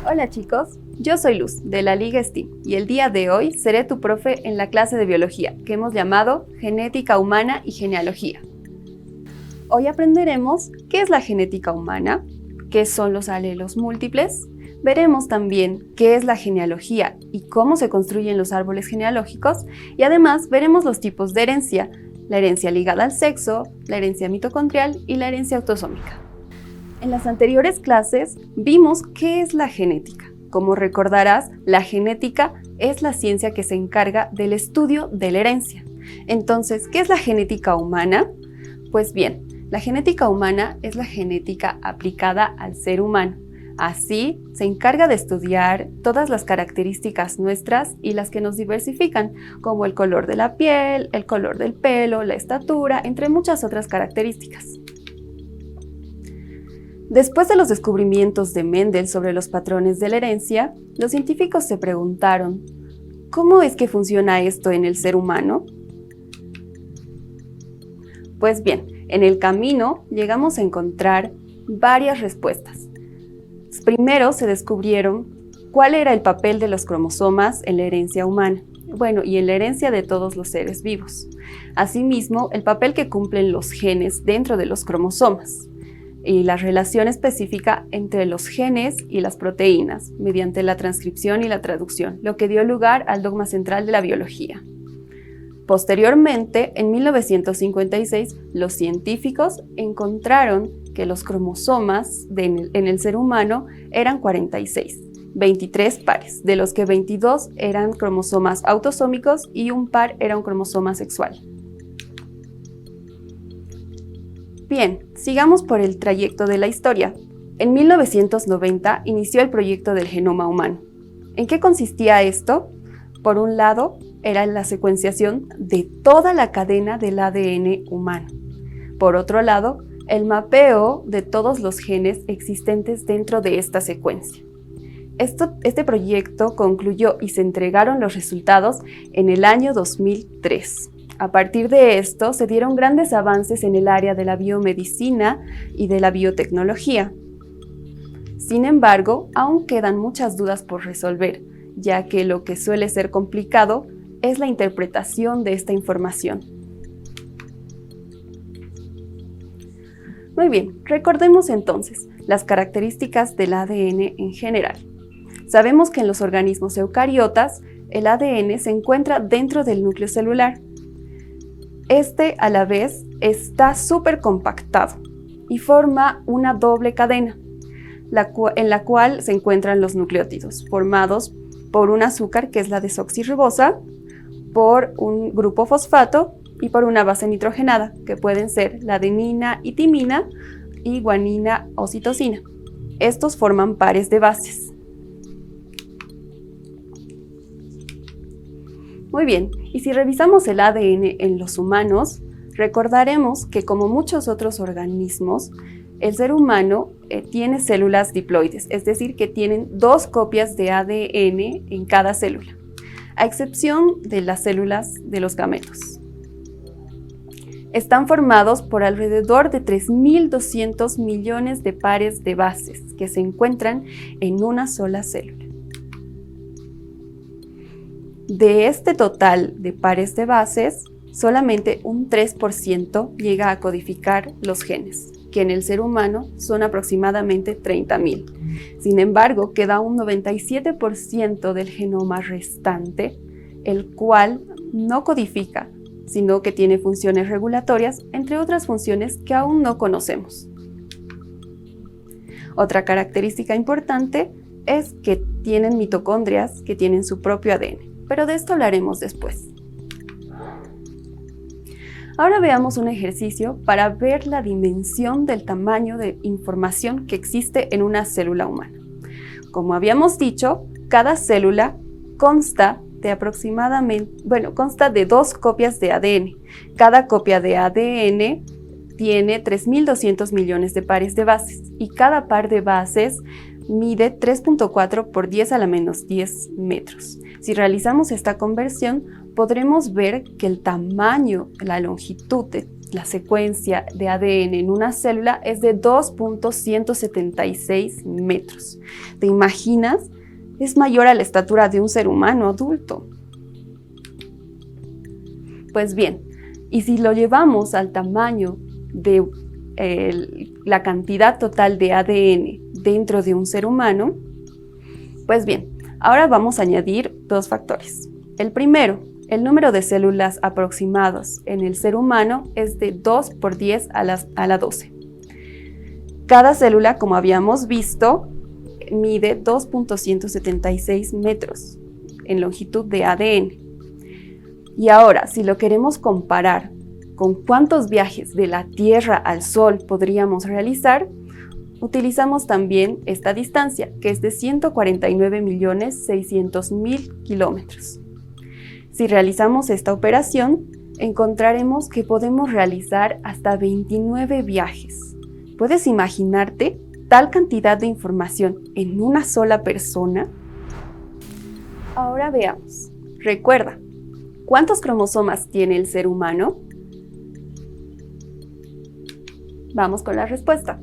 Hola chicos, yo soy Luz de la Liga STEAM y el día de hoy seré tu profe en la clase de biología que hemos llamado Genética Humana y Genealogía. Hoy aprenderemos qué es la genética humana, qué son los alelos múltiples, veremos también qué es la genealogía y cómo se construyen los árboles genealógicos y además veremos los tipos de herencia, la herencia ligada al sexo, la herencia mitocondrial y la herencia autosómica. En las anteriores clases vimos qué es la genética. Como recordarás, la genética es la ciencia que se encarga del estudio de la herencia. Entonces, ¿qué es la genética humana? Pues bien, la genética humana es la genética aplicada al ser humano. Así, se encarga de estudiar todas las características nuestras y las que nos diversifican, como el color de la piel, el color del pelo, la estatura, entre muchas otras características. Después de los descubrimientos de Mendel sobre los patrones de la herencia, los científicos se preguntaron, ¿cómo es que funciona esto en el ser humano? Pues bien, en el camino llegamos a encontrar varias respuestas. Primero se descubrieron cuál era el papel de los cromosomas en la herencia humana, y en la herencia de todos los seres vivos. Asimismo, el papel que cumplen los genes dentro de los cromosomas y la relación específica entre los genes y las proteínas mediante la transcripción y la traducción, lo que dio lugar al dogma central de la biología. Posteriormente, en 1956, los científicos encontraron que los cromosomas en el ser humano eran 46, 23 pares, de los que 22 eran cromosomas autosómicos y un par era un cromosoma sexual. Bien, sigamos por el trayecto de la historia. En 1990 inició el proyecto del genoma humano. ¿En qué consistía esto? Por un lado, era la secuenciación de toda la cadena del ADN humano. Por otro lado, el mapeo de todos los genes existentes dentro de esta secuencia. Este proyecto concluyó y se entregaron los resultados en el año 2003. A partir de esto, se dieron grandes avances en el área de la biomedicina y de la biotecnología. Sin embargo, aún quedan muchas dudas por resolver, ya que lo que suele ser complicado es la interpretación de esta información. Muy bien, recordemos entonces las características del ADN en general. Sabemos que en los organismos eucariotas, el ADN se encuentra dentro del núcleo celular. Este, a la vez, está súper compactado y forma una doble cadena, en la cual se encuentran los nucleótidos, formados por un azúcar que es la desoxirribosa, por un grupo fosfato y por una base nitrogenada, que pueden ser la adenina y timina y guanina o citosina. Estos forman pares de bases. Muy bien, y si revisamos el ADN en los humanos, recordaremos que como muchos otros organismos, el ser humano tiene células diploides, es decir, que tienen dos copias de ADN en cada célula, a excepción de las células de los gametos. Están formados por alrededor de 3.200 millones de pares de bases que se encuentran en una sola célula. De este total de pares de bases, solamente un 3% llega a codificar los genes, que en el ser humano son aproximadamente 30.000. Sin embargo, queda un 97% del genoma restante, el cual no codifica, sino que tiene funciones regulatorias, entre otras funciones que aún no conocemos. Otra característica importante es que tienen mitocondrias que tienen su propio ADN. Pero de esto hablaremos después. Ahora veamos un ejercicio para ver la dimensión del tamaño de información que existe en una célula humana. Como habíamos dicho, cada célula consta de dos copias de ADN. Cada copia de ADN tiene 3.200 millones de pares de bases y cada par de bases mide 3.4 por 10 a la menos 10 metros. Si realizamos esta conversión, podremos ver que el tamaño, la longitud la secuencia de ADN en una célula es de 2.176 metros. ¿Te imaginas? Es mayor a la estatura de un ser humano adulto. Pues bien, y si lo llevamos al tamaño de la cantidad total de ADN dentro de un ser humano, pues bien, ahora vamos a añadir dos factores. El primero, el número de células aproximados en el ser humano es de 2 por 10 a la 12. Cada célula, como habíamos visto, mide 2.176 metros en longitud de ADN. Y ahora, si lo queremos comparar con cuántos viajes de la Tierra al Sol podríamos realizar, utilizamos también esta distancia, que es de 149.600.000 kilómetros. Si realizamos esta operación, encontraremos que podemos realizar hasta 29 viajes. ¿Puedes imaginarte tal cantidad de información en una sola persona? Ahora veamos. Recuerda, ¿cuántos cromosomas tiene el ser humano? Vamos con la respuesta.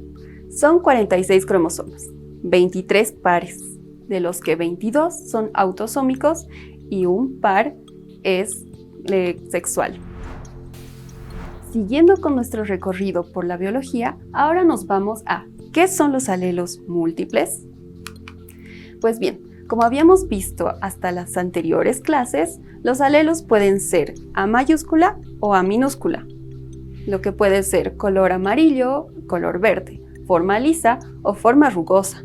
Son 46 cromosomas, 23 pares, de los que 22 son autosómicos y un par es sexual. Siguiendo con nuestro recorrido por la biología, ahora nos vamos a ¿qué son los alelos múltiples? Pues bien, como habíamos visto hasta las anteriores clases, los alelos pueden ser A mayúscula o A minúscula, lo que puede ser color amarillo, color verde, forma lisa o forma rugosa.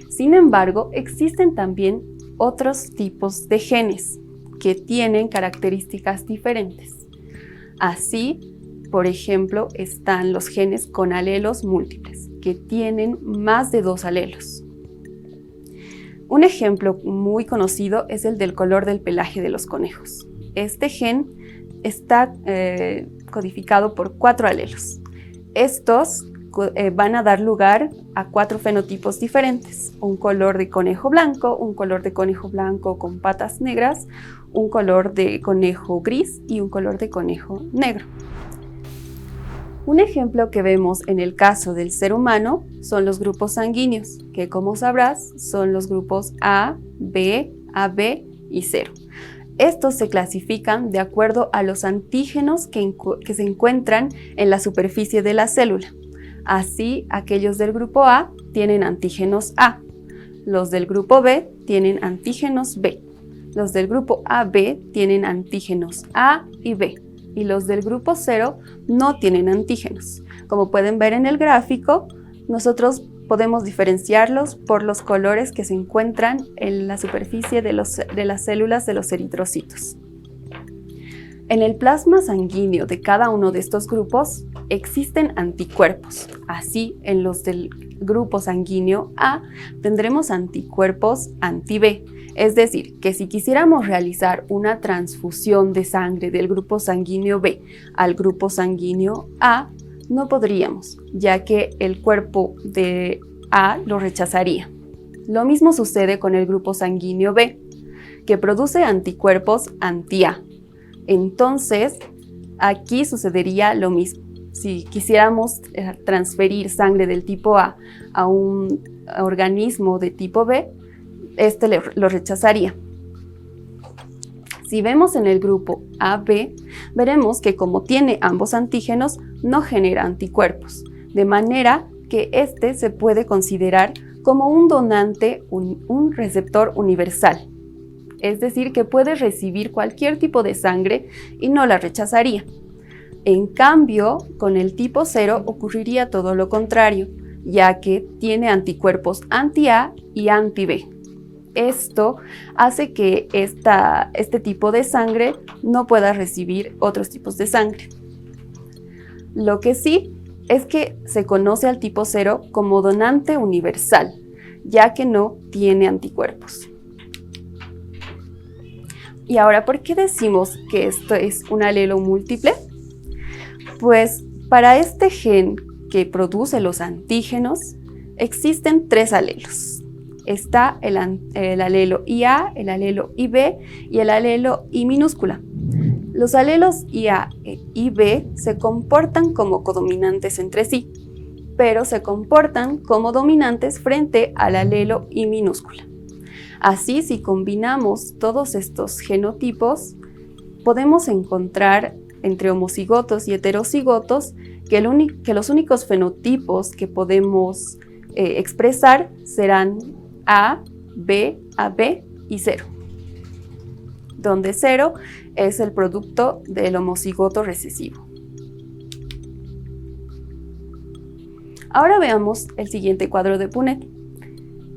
Sin embargo, existen también otros tipos de genes que tienen características diferentes. Así, por ejemplo, están los genes con alelos múltiples, que tienen más de 2 alelos. Un ejemplo muy conocido es el del color del pelaje de los conejos. Este gen está codificado por 4 alelos. Estos van a dar lugar a 4 fenotipos diferentes: un color de conejo blanco, un color de conejo blanco con patas negras, un color de conejo gris y un color de conejo negro. Un ejemplo que vemos en el caso del ser humano son los grupos sanguíneos, que como sabrás son los grupos A, B, AB y 0. Estos se clasifican de acuerdo a los antígenos que se encuentran en la superficie de la célula. Así, aquellos del grupo A tienen antígenos A, los del grupo B tienen antígenos B, los del grupo AB tienen antígenos A y B, y los del grupo 0 no tienen antígenos. Como pueden ver en el gráfico, nosotros podemos diferenciarlos por los colores que se encuentran en la superficie de las células de los eritrocitos. En el plasma sanguíneo de cada uno de estos grupos existen anticuerpos. Así, en los del grupo sanguíneo A tendremos anticuerpos anti-B. Es decir, que si quisiéramos realizar una transfusión de sangre del grupo sanguíneo B al grupo sanguíneo A, no podríamos, ya que el cuerpo de A lo rechazaría. Lo mismo sucede con el grupo sanguíneo B, que produce anticuerpos anti-A. Entonces, aquí sucedería lo mismo. Si quisiéramos transferir sangre del tipo A un organismo de tipo B, este lo rechazaría. Si vemos en el grupo AB, veremos que como tiene ambos antígenos, no genera anticuerpos, de manera que este se puede considerar como un donante, un receptor universal. Es decir, que puede recibir cualquier tipo de sangre y no la rechazaría. En cambio, con el tipo 0 ocurriría todo lo contrario, ya que tiene anticuerpos anti-A y anti-B. Esto hace que este tipo de sangre no pueda recibir otros tipos de sangre. Lo que sí es que se conoce al tipo 0 como donante universal, ya que no tiene anticuerpos. Y ahora, ¿por qué decimos que esto es un alelo múltiple? Pues para este gen que produce los antígenos, existen 3 alelos. Está el alelo IA, el alelo IB y el alelo I minúscula. Los alelos IA e IB se comportan como codominantes entre sí, pero se comportan como dominantes frente al alelo I minúscula. Así, si combinamos todos estos genotipos, podemos encontrar entre homocigotos y heterocigotos que los únicos fenotipos que podemos expresar serán A, B, AB y 0, donde 0 es el producto del homocigoto recesivo. Ahora veamos el siguiente cuadro de Punnett.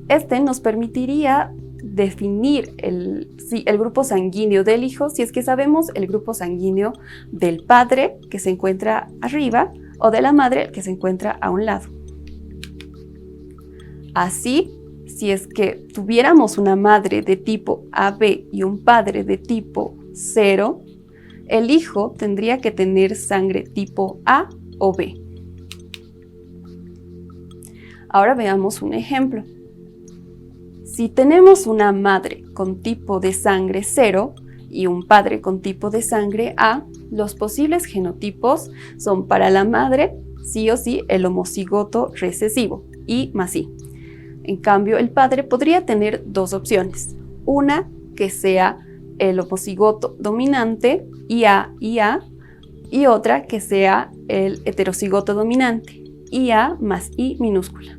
Este nos permitiría definir el grupo sanguíneo del hijo si es que sabemos el grupo sanguíneo del padre que se encuentra arriba o de la madre que se encuentra a un lado. Así, si es que tuviéramos una madre de tipo AB y un padre de tipo 0, el hijo tendría que tener sangre tipo A o B. Ahora veamos un ejemplo. Si tenemos una madre con tipo de sangre 0 y un padre con tipo de sangre A, los posibles genotipos son para la madre sí o sí el homocigoto recesivo, I más I. En cambio, el padre podría tener dos opciones. Una que sea el homocigoto dominante, IA, IA, y otra que sea el heterocigoto dominante, IA más I minúscula.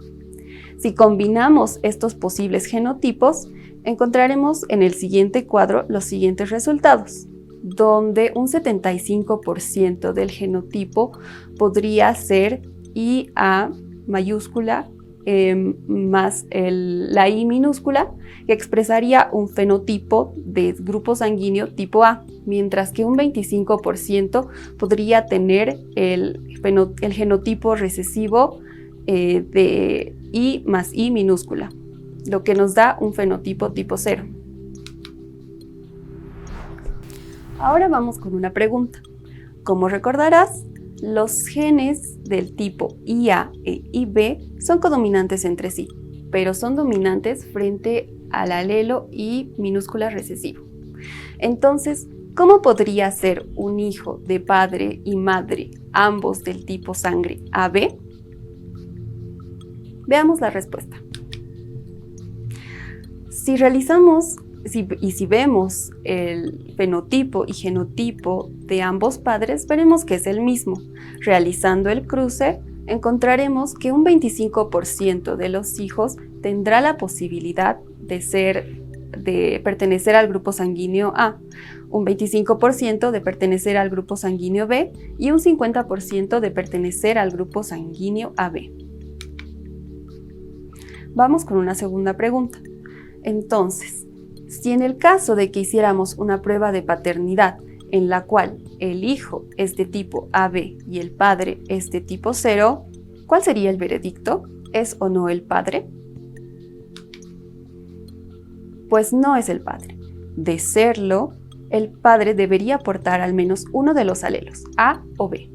Si combinamos estos posibles genotipos, encontraremos en el siguiente cuadro los siguientes resultados, donde un 75% del genotipo podría ser IA mayúscula más la I minúscula, que expresaría un fenotipo de grupo sanguíneo tipo A, mientras que un 25% podría tener el genotipo recesivo de I más I minúscula, lo que nos da un fenotipo tipo 0. Ahora vamos con una pregunta. Como recordarás, los genes del tipo IA e IB son codominantes entre sí, pero son dominantes frente al alelo I minúscula recesivo. Entonces, ¿cómo podría ser un hijo de padre y madre, ambos del tipo sangre AB? Veamos la respuesta. Si vemos el fenotipo y genotipo de ambos padres, veremos que es el mismo. Realizando el cruce, encontraremos que un 25% de los hijos tendrá la posibilidad de pertenecer al grupo sanguíneo A, un 25% de pertenecer al grupo sanguíneo B y un 50% de pertenecer al grupo sanguíneo AB. Vamos con una segunda pregunta. Entonces, si en el caso de que hiciéramos una prueba de paternidad en la cual el hijo es de tipo AB y el padre es de tipo 0, ¿cuál sería el veredicto? ¿Es o no el padre? Pues no es el padre. De serlo, el padre debería portar al menos uno de los alelos, A o B.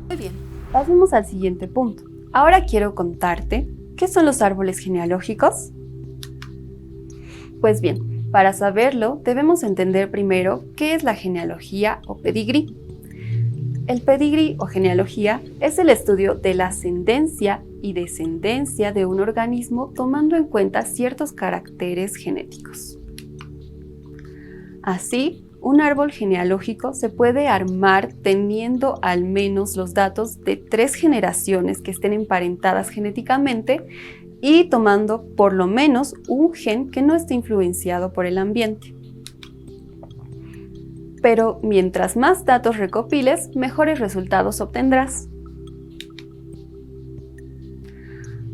Muy bien, pasemos al siguiente punto. Ahora quiero contarte ¿qué son los árboles genealógicos? Pues bien, para saberlo debemos entender primero qué es la genealogía o pedigrí. El pedigrí o genealogía es el estudio de la ascendencia y descendencia de un organismo tomando en cuenta ciertos caracteres genéticos. Así, un árbol genealógico se puede armar teniendo al menos los datos de 3 generaciones que estén emparentadas genéticamente y tomando por lo menos un gen que no esté influenciado por el ambiente. Pero mientras más datos recopiles, mejores resultados obtendrás.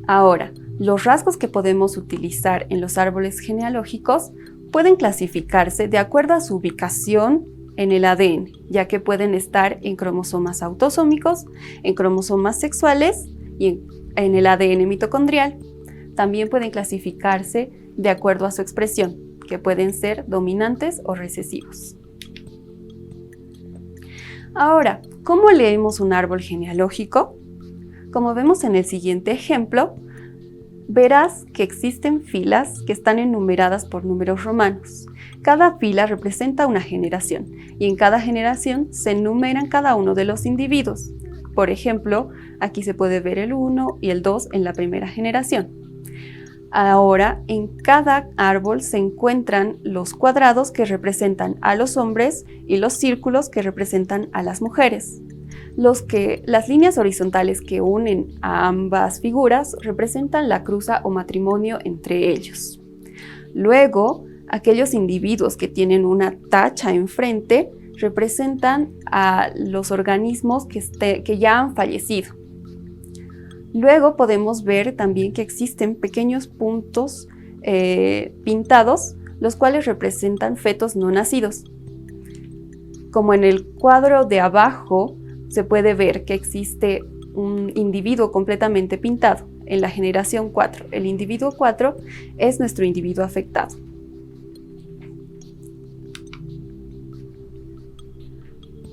Ahora, los rasgos que podemos utilizar en los árboles genealógicos pueden clasificarse de acuerdo a su ubicación en el ADN, ya que pueden estar en cromosomas autosómicos, en cromosomas sexuales y en el ADN mitocondrial. También pueden clasificarse de acuerdo a su expresión, que pueden ser dominantes o recesivos. Ahora, ¿cómo leemos un árbol genealógico? Como vemos en el siguiente ejemplo, verás que existen filas que están enumeradas por números romanos. Cada fila representa una generación y en cada generación se enumeran cada uno de los individuos. Por ejemplo, aquí se puede ver el 1 y el 2 en la primera generación. Ahora, en cada árbol se encuentran los cuadrados que representan a los hombres y los círculos que representan a las mujeres. Las líneas horizontales que unen a ambas figuras representan la cruza o matrimonio entre ellos. Luego, aquellos individuos que tienen una tacha enfrente representan a los organismos que ya han fallecido. Luego podemos ver también que existen pequeños puntos pintados, los cuales representan fetos no nacidos. Como en el cuadro de abajo, se puede ver que existe un individuo completamente pintado en la generación 4. El individuo 4 es nuestro individuo afectado.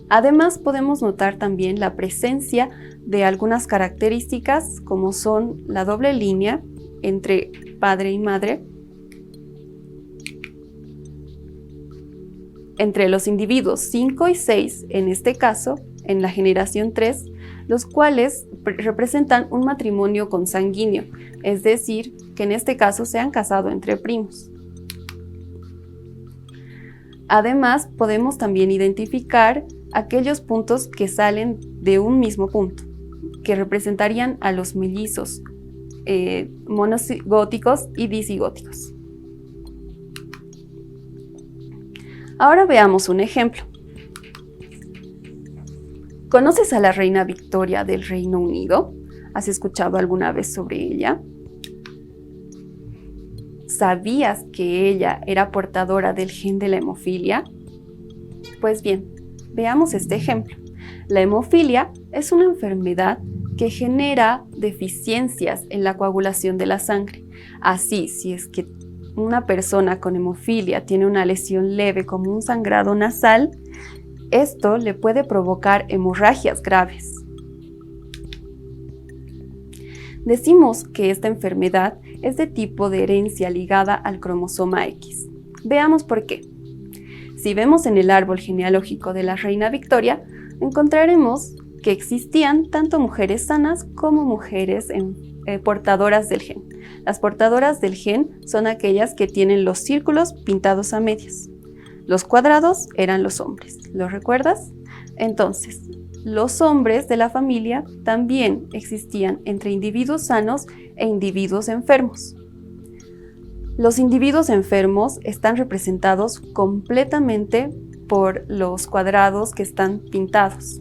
Además, podemos notar también la presencia de algunas características como son la doble línea entre padre y madre, entre los individuos 5 y 6, en este caso, en la generación 3, los cuales representan un matrimonio consanguíneo, es decir, que en este caso se han casado entre primos. Además, podemos también identificar aquellos puntos que salen de un mismo punto, que representarían a los mellizos monocigóticos y disigóticos. Ahora veamos un ejemplo. ¿Conoces a la reina Victoria del Reino Unido? ¿Has escuchado alguna vez sobre ella? ¿Sabías que ella era portadora del gen de la hemofilia? Pues bien, veamos este ejemplo. La hemofilia es una enfermedad que genera deficiencias en la coagulación de la sangre. Así, si es que una persona con hemofilia tiene una lesión leve como un sangrado nasal, esto le puede provocar hemorragias graves. Decimos que esta enfermedad es de tipo de herencia ligada al cromosoma X. Veamos por qué. Si vemos en el árbol genealógico de la reina Victoria, encontraremos que existían tanto mujeres sanas como mujeres portadoras del gen. Las portadoras del gen son aquellas que tienen los círculos pintados a medias. Los cuadrados eran los hombres, ¿lo recuerdas? Entonces, los hombres de la familia también existían entre individuos sanos e individuos enfermos. Los individuos enfermos están representados completamente por los cuadrados que están pintados.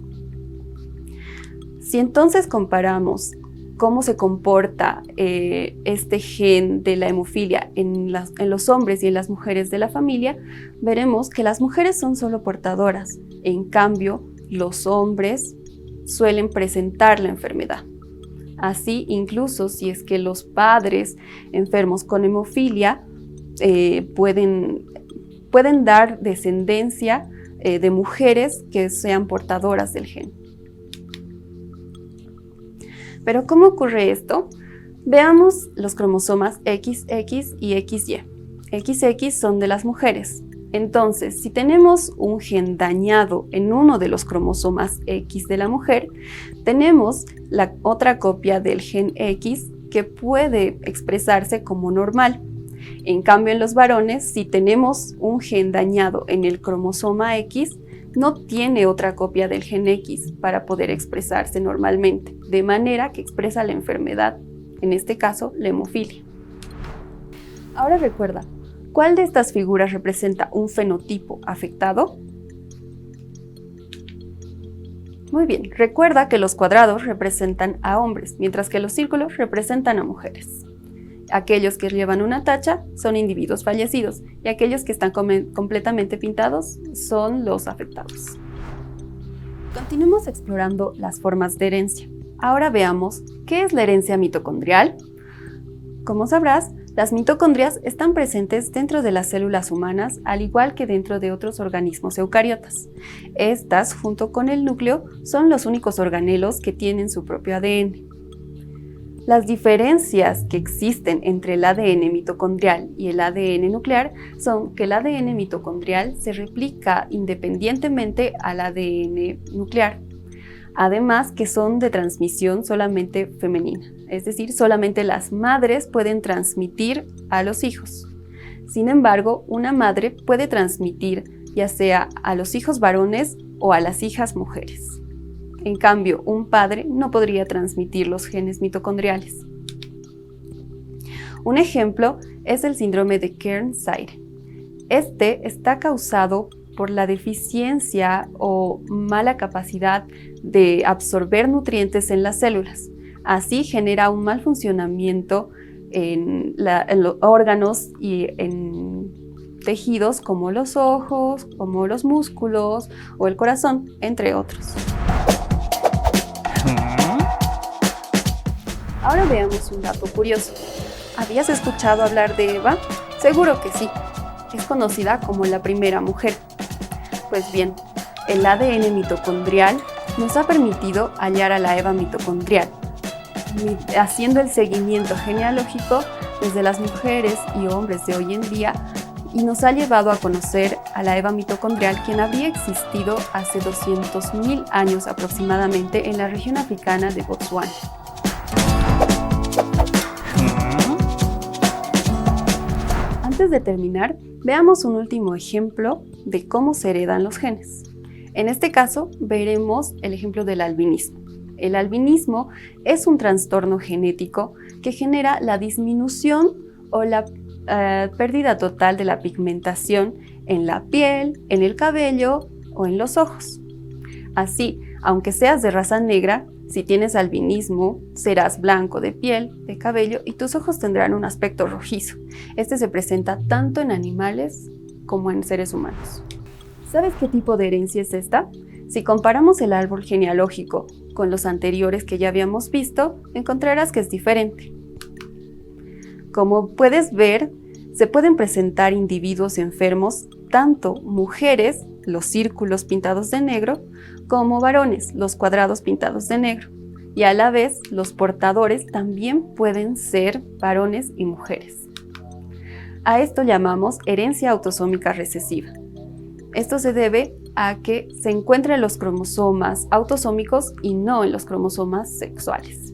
Si entonces comparamos cómo se comporta este gen de la hemofilia en los hombres y en las mujeres de la familia, veremos que las mujeres son solo portadoras. En cambio, los hombres suelen presentar la enfermedad. Así, incluso si es que los padres enfermos con hemofilia pueden dar descendencia de mujeres que sean portadoras del gen. Pero ¿cómo ocurre esto? Veamos los cromosomas XX y XY. XX son de las mujeres. Entonces, si tenemos un gen dañado en uno de los cromosomas X de la mujer, tenemos la otra copia del gen X que puede expresarse como normal. En cambio, en los varones, si tenemos un gen dañado en el cromosoma X, no tiene otra copia del gen X para poder expresarse normalmente, de manera que expresa la enfermedad, en este caso, la hemofilia. Ahora recuerda, ¿cuál de estas figuras representa un fenotipo afectado? Muy bien, recuerda que los cuadrados representan a hombres, mientras que los círculos representan a mujeres. Aquellos que llevan una tacha son individuos fallecidos y aquellos que están completamente pintados son los afectados. Continuemos explorando las formas de herencia. Ahora veamos qué es la herencia mitocondrial. Como sabrás, las mitocondrias están presentes dentro de las células humanas, al igual que dentro de otros organismos eucariotas. Estas, junto con el núcleo, son los únicos organelos que tienen su propio ADN. Las diferencias que existen entre el ADN mitocondrial y el ADN nuclear son que el ADN mitocondrial se replica independientemente al ADN nuclear. Además que son de transmisión solamente femenina, es decir, solamente las madres pueden transmitir a los hijos. Sin embargo, una madre puede transmitir ya sea a los hijos varones o a las hijas mujeres. En cambio, un padre no podría transmitir los genes mitocondriales. Un ejemplo es el síndrome de Kearns-Sayre. Este está causado por la deficiencia o mala capacidad de absorber nutrientes en las células. Así genera un mal funcionamiento en los órganos y en tejidos como los ojos, como los músculos o el corazón, entre otros. Ahora veamos un dato curioso. ¿Habías escuchado hablar de Eva? Seguro que sí. Es conocida como la primera mujer. Pues bien, el ADN mitocondrial nos ha permitido hallar a la Eva mitocondrial, haciendo el seguimiento genealógico desde las mujeres y hombres de hoy en día, y nos ha llevado a conocer a la Eva mitocondrial, quien había existido hace 200.000 años aproximadamente en la región africana de Botsuana. Antes de terminar, veamos un último ejemplo de cómo se heredan los genes. En este caso, veremos el ejemplo del albinismo. El albinismo es un trastorno genético que genera la disminución o la pérdida total de la pigmentación en la piel, en el cabello o en los ojos. Así, aunque seas de raza negra, si tienes albinismo, serás blanco de piel, de cabello y tus ojos tendrán un aspecto rojizo. Este se presenta tanto en animales como en seres humanos. ¿Sabes qué tipo de herencia es esta? Si comparamos el árbol genealógico con los anteriores que ya habíamos visto, encontrarás que es diferente. Como puedes ver, se pueden presentar individuos enfermos, tanto mujeres, los círculos pintados de negro, como varones, los cuadrados pintados de negro. Y a la vez, los portadores también pueden ser varones y mujeres. A esto llamamos herencia autosómica recesiva. Esto se debe a que se encuentra en los cromosomas autosómicos y no en los cromosomas sexuales.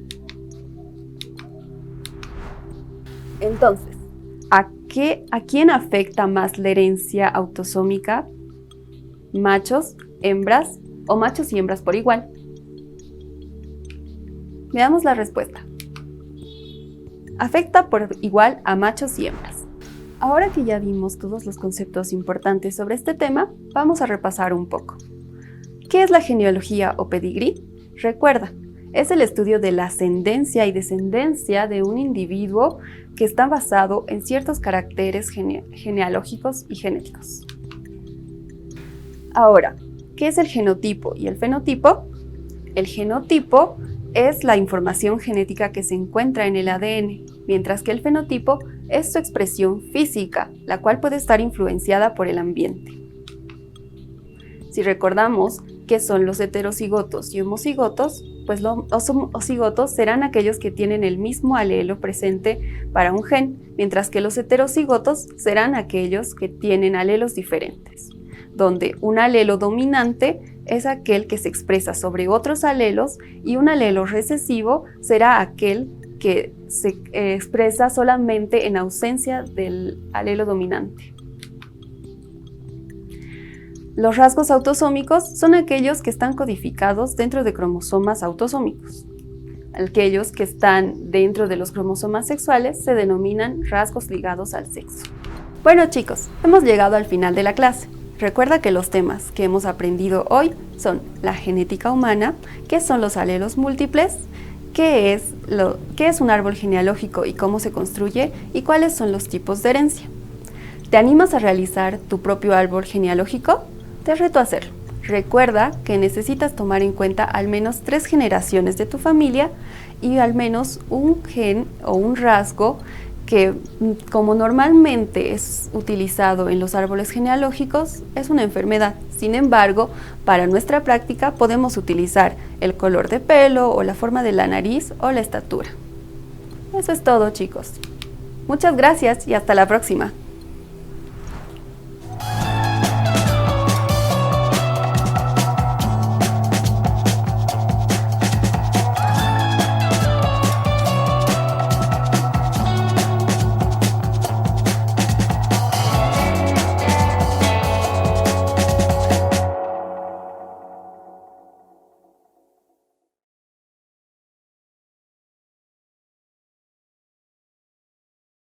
Entonces, ¿a quién afecta más la herencia autosómica? ¿Machos, hembras o machos y hembras por igual? Veamos la respuesta. Afecta por igual a machos y hembras. Ahora que ya vimos todos los conceptos importantes sobre este tema, vamos a repasar un poco. ¿Qué es la genealogía o pedigrí? Recuerda, es el estudio de la ascendencia y descendencia de un individuo que está basado en ciertos caracteres genealógicos y genéticos. Ahora, ¿qué es el genotipo y el fenotipo? El genotipo es la información genética que se encuentra en el ADN, mientras que el fenotipo es su expresión física, la cual puede estar influenciada por el ambiente. Si recordamos qué son los heterocigotos y homocigotos, pues los homocigotos serán aquellos que tienen el mismo alelo presente para un gen, mientras que los heterocigotos serán aquellos que tienen alelos diferentes, donde un alelo dominante es aquel que se expresa sobre otros alelos y un alelo recesivo será aquel que se expresa solamente en ausencia del alelo dominante. Los rasgos autosómicos son aquellos que están codificados dentro de cromosomas autosómicos. Aquellos que están dentro de los cromosomas sexuales se denominan rasgos ligados al sexo. Bueno chicos, hemos llegado al final de la clase. Recuerda que los temas que hemos aprendido hoy son la genética humana, qué son los alelos múltiples, qué es un árbol genealógico y cómo se construye y cuáles son los tipos de herencia. ¿Te animas a realizar tu propio árbol genealógico? Te reto a hacerlo. Recuerda que necesitas tomar en cuenta al menos 3 generaciones de tu familia y al menos un gen o un rasgo que, como normalmente es utilizado en los árboles genealógicos, es una enfermedad. Sin embargo, para nuestra práctica podemos utilizar el color de pelo o la forma de la nariz o la estatura. Eso es todo, chicos. Muchas gracias y hasta la próxima.